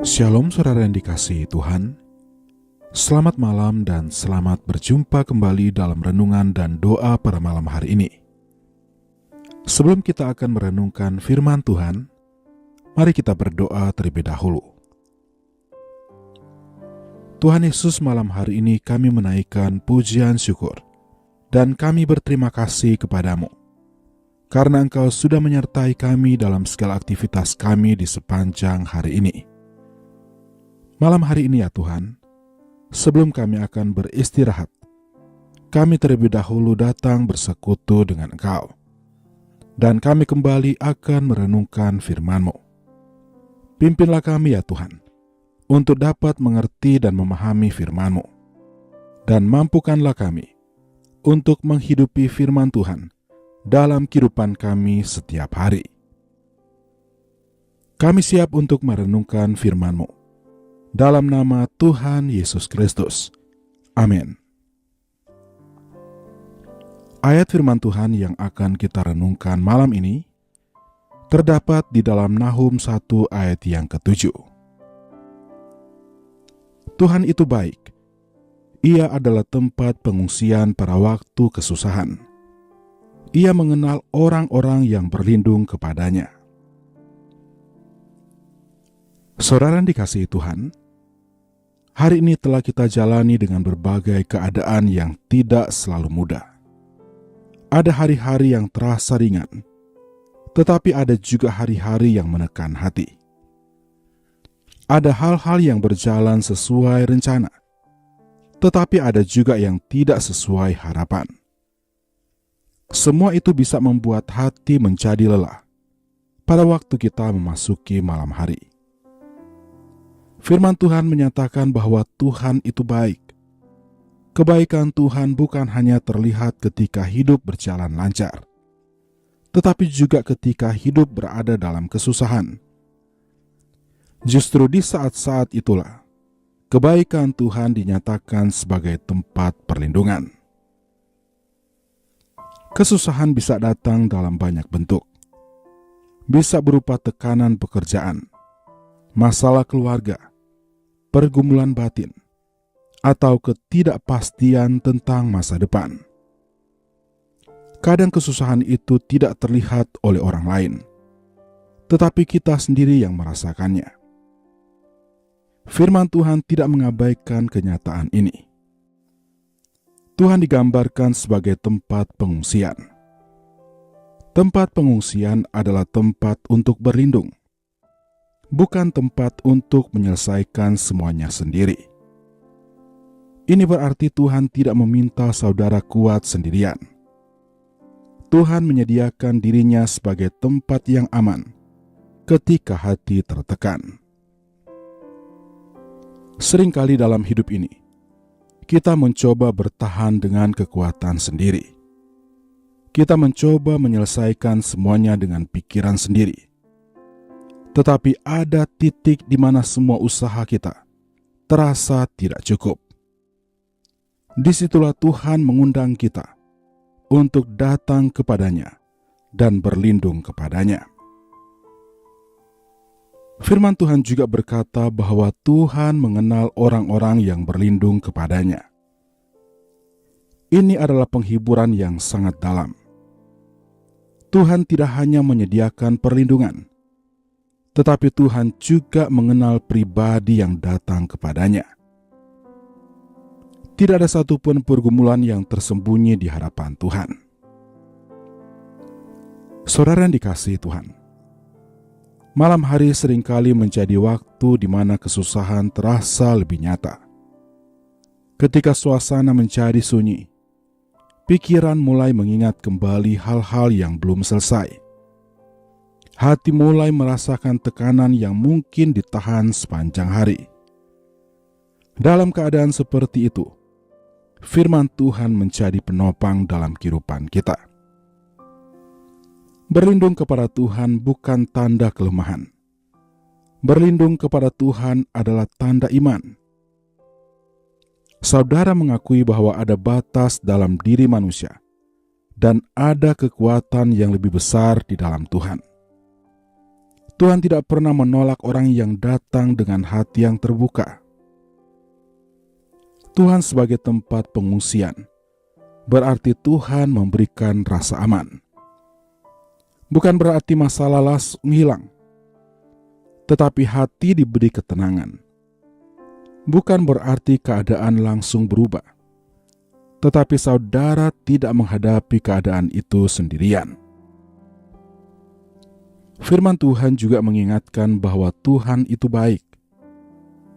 Shalom saudara yang dikasihi Tuhan. Selamat malam dan selamat berjumpa kembali dalam renungan dan doa pada malam hari ini. Sebelum kita akan merenungkan firman Tuhan, mari kita berdoa terlebih dahulu. Tuhan Yesus, malam hari ini kami menaikkan pujian syukur dan kami berterima kasih kepadamu karena Engkau sudah menyertai kami dalam segala aktivitas kami di sepanjang hari ini. Malam hari ini ya Tuhan, sebelum kami akan beristirahat, kami terlebih dahulu datang bersekutu dengan Engkau. Dan kami kembali akan merenungkan firman-Mu. Pimpinlah kami ya Tuhan, untuk dapat mengerti dan memahami firman-Mu. Dan mampukanlah kami untuk menghidupi firman Tuhan dalam kehidupan kami setiap hari. Kami siap untuk merenungkan firman-Mu. Dalam nama Tuhan Yesus Kristus. Amin. Ayat firman Tuhan yang akan kita renungkan malam ini terdapat di dalam Nahum 1 ayat yang ke-7. Tuhan itu baik. Ia adalah tempat pengungsian pada waktu kesusahan. Ia mengenal orang-orang yang berlindung kepadanya. Saudara yang dikasihi Tuhan, hari ini telah kita jalani dengan berbagai keadaan yang tidak selalu mudah. Ada hari-hari yang terasa ringan, tetapi ada juga hari-hari yang menekan hati. Ada hal-hal yang berjalan sesuai rencana, tetapi ada juga yang tidak sesuai harapan. Semua itu bisa membuat hati menjadi lelah pada waktu kita memasuki malam hari. Firman Tuhan menyatakan bahwa Tuhan itu baik. Kebaikan Tuhan bukan hanya terlihat ketika hidup berjalan lancar, tetapi juga ketika hidup berada dalam kesusahan. Justru di saat-saat itulah, kebaikan Tuhan dinyatakan sebagai tempat perlindungan. Kesusahan bisa datang dalam banyak bentuk. Bisa berupa tekanan pekerjaan, masalah keluarga, pergumulan batin, atau ketidakpastian tentang masa depan. Kadang kesusahan itu tidak terlihat oleh orang lain, tetapi kita sendiri yang merasakannya. Firman Tuhan tidak mengabaikan kenyataan ini. Tuhan digambarkan sebagai tempat pengungsian. Tempat pengungsian adalah tempat untuk berlindung, bukan tempat untuk menyelesaikan semuanya sendiri. Ini berarti Tuhan tidak meminta saudara kuat sendirian. Tuhan menyediakan dirinya sebagai tempat yang aman ketika hati tertekan. Seringkali dalam hidup ini, kita mencoba bertahan dengan kekuatan sendiri. Kita mencoba menyelesaikan semuanya dengan pikiran sendiri. Tetapi ada titik di mana semua usaha kita terasa tidak cukup. Disitulah Tuhan mengundang kita untuk datang kepadanya dan berlindung kepadanya. Firman Tuhan juga berkata bahwa Tuhan mengenal orang-orang yang berlindung kepadanya. Ini adalah penghiburan yang sangat dalam. Tuhan tidak hanya menyediakan perlindungan, tetapi Tuhan juga mengenal pribadi yang datang kepadanya. Tidak ada satupun pergumulan yang tersembunyi di hadapan Tuhan. Saudara yang dikasihi Tuhan, malam hari seringkali menjadi waktu di mana kesusahan terasa lebih nyata. Ketika suasana menjadi sunyi, pikiran mulai mengingat kembali hal-hal yang belum selesai. Hati mulai merasakan tekanan yang mungkin ditahan sepanjang hari. Dalam keadaan seperti itu, firman Tuhan menjadi penopang dalam kehidupan kita. Berlindung kepada Tuhan bukan tanda kelemahan. Berlindung kepada Tuhan adalah tanda iman. Saudara mengakui bahwa ada batas dalam diri manusia dan ada kekuatan yang lebih besar di dalam Tuhan. Tuhan tidak pernah menolak orang yang datang dengan hati yang terbuka. Tuhan sebagai tempat pengungsian, berarti Tuhan memberikan rasa aman. Bukan berarti masalah langsung hilang, tetapi hati diberi ketenangan. Bukan berarti keadaan langsung berubah, tetapi saudara tidak menghadapi keadaan itu sendirian. Firman Tuhan juga mengingatkan bahwa Tuhan itu baik.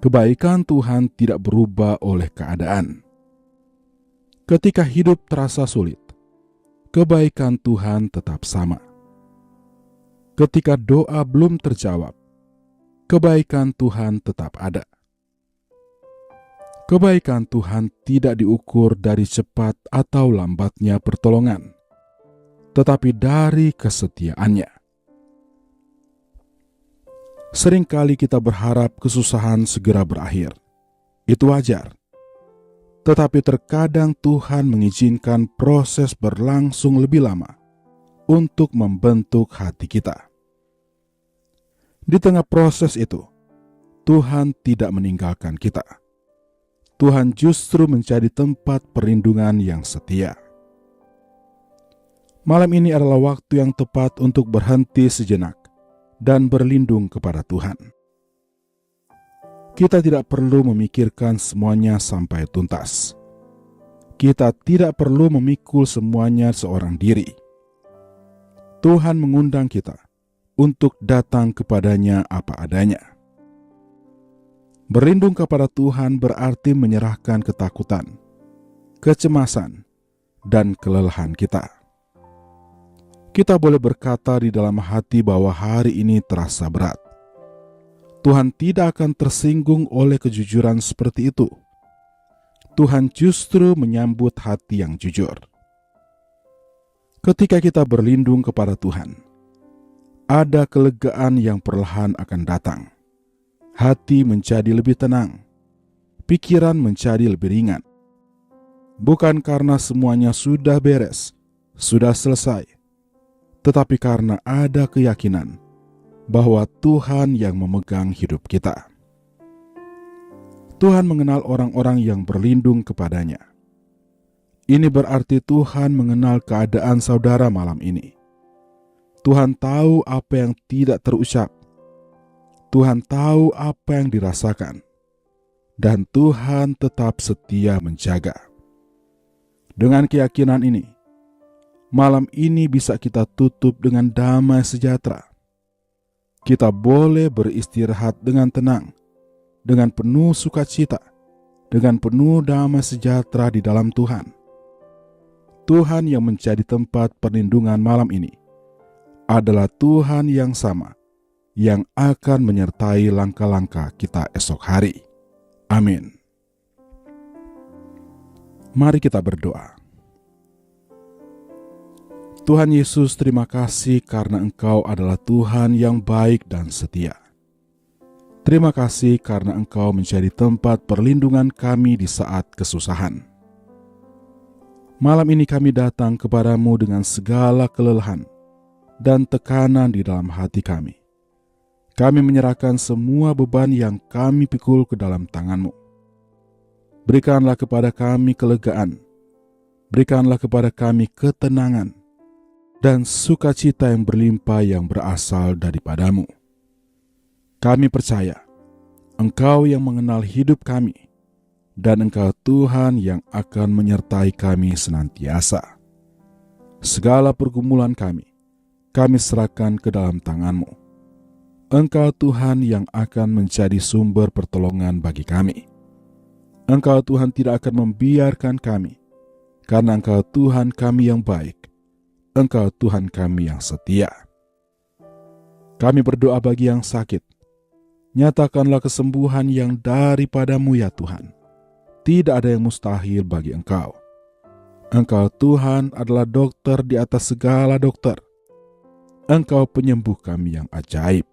Kebaikan Tuhan tidak berubah oleh keadaan. Ketika hidup terasa sulit, kebaikan Tuhan tetap sama. Ketika doa belum terjawab, kebaikan Tuhan tetap ada. Kebaikan Tuhan tidak diukur dari cepat atau lambatnya pertolongan, tetapi dari kesetiaannya. Seringkali kita berharap kesusahan segera berakhir. Itu wajar. Tetapi terkadang Tuhan mengizinkan proses berlangsung lebih lama untuk membentuk hati kita. Di tengah proses itu, Tuhan tidak meninggalkan kita. Tuhan justru menjadi tempat perlindungan yang setia. Malam ini adalah waktu yang tepat untuk berhenti sejenak dan berlindung kepada Tuhan. Kita tidak perlu memikirkan semuanya sampai tuntas. Kita tidak perlu memikul semuanya seorang diri. Tuhan mengundang kita untuk datang kepadanya apa adanya. Berlindung kepada Tuhan berarti menyerahkan ketakutan, kecemasan, dan kelelahan kita. Kita boleh berkata di dalam hati bahwa hari ini terasa berat. Tuhan tidak akan tersinggung oleh kejujuran seperti itu. Tuhan justru menyambut hati yang jujur. Ketika kita berlindung kepada Tuhan, ada kelegaan yang perlahan akan datang. Hati menjadi lebih tenang, pikiran menjadi lebih ringan. Bukan karena semuanya sudah beres, sudah selesai, tetapi karena ada keyakinan bahwa Tuhan yang memegang hidup kita. Tuhan mengenal orang-orang yang berlindung kepadanya. Ini berarti Tuhan mengenal keadaan saudara malam ini. Tuhan tahu apa yang tidak terucap. Tuhan tahu apa yang dirasakan. Dan Tuhan tetap setia menjaga. Dengan keyakinan ini, malam ini bisa kita tutup dengan damai sejahtera. Kita boleh beristirahat dengan tenang, dengan penuh sukacita, dengan penuh damai sejahtera di dalam Tuhan. Tuhan yang menjadi tempat perlindungan malam ini adalah Tuhan yang sama, yang akan menyertai langkah-langkah kita esok hari. Amin. Mari kita berdoa. Tuhan Yesus, terima kasih karena Engkau adalah Tuhan yang baik dan setia. Terima kasih karena Engkau menjadi tempat perlindungan kami di saat kesusahan. Malam ini kami datang kepadamu dengan segala kelelahan dan tekanan di dalam hati kami. Kami menyerahkan semua beban yang kami pikul ke dalam tangan-Mu. Berikanlah kepada kami kelegaan, berikanlah kepada kami ketenangan, dan sukacita yang berlimpah yang berasal daripada-Mu. Kami percaya Engkau yang mengenal hidup kami, dan Engkau Tuhan yang akan menyertai kami senantiasa. Segala pergumulan kami serahkan ke dalam tangan-Mu. Engkau Tuhan yang akan menjadi sumber pertolongan bagi kami. Engkau Tuhan tidak akan membiarkan kami, karena Engkau Tuhan kami yang baik. Engkau Tuhan kami yang setia. Kami berdoa bagi yang sakit. Nyatakanlah kesembuhan yang daripada-Mu ya Tuhan. Tidak ada yang mustahil bagi Engkau. Engkau Tuhan adalah dokter di atas segala dokter. Engkau penyembuh kami yang ajaib.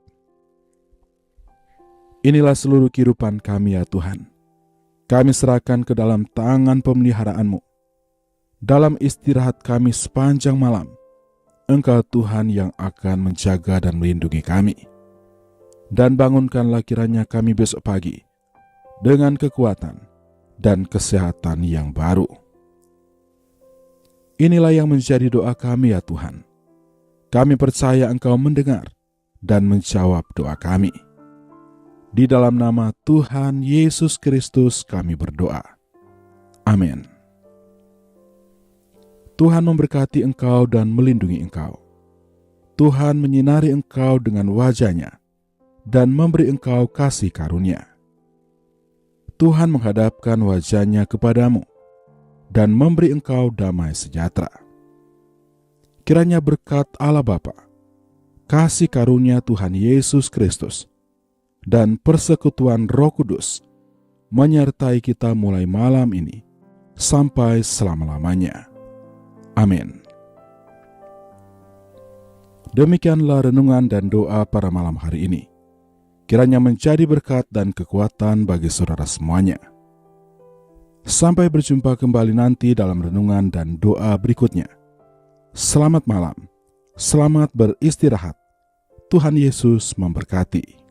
Inilah seluruh kehidupan kami ya Tuhan. Kami serahkan ke dalam tangan pemeliharaan-Mu. Dalam istirahat kami sepanjang malam, Engkau Tuhan yang akan menjaga dan melindungi kami. dan bangunkanlah kiranya kami besok pagi dengan kekuatan dan kesehatan yang baru. Inilah yang menjadi doa kami ya Tuhan. Kami percaya Engkau mendengar dan menjawab doa kami. Di dalam nama Tuhan Yesus Kristus kami berdoa. Amin. Tuhan memberkati engkau dan melindungi engkau. Tuhan menyinari engkau dengan wajah-Nya dan memberi engkau kasih karunia. Tuhan menghadapkan wajah-Nya kepadamu dan memberi engkau damai sejahtera. Kiranya berkat Allah Bapa, kasih karunia Tuhan Yesus Kristus, dan persekutuan Roh Kudus menyertai kita mulai malam ini sampai selama-lamanya. Amin. Demikianlah renungan dan doa pada malam hari ini. Kiranya menjadi berkat dan kekuatan bagi saudara semuanya. Sampai berjumpa kembali nanti dalam renungan dan doa berikutnya. Selamat malam, selamat beristirahat. Tuhan Yesus memberkati.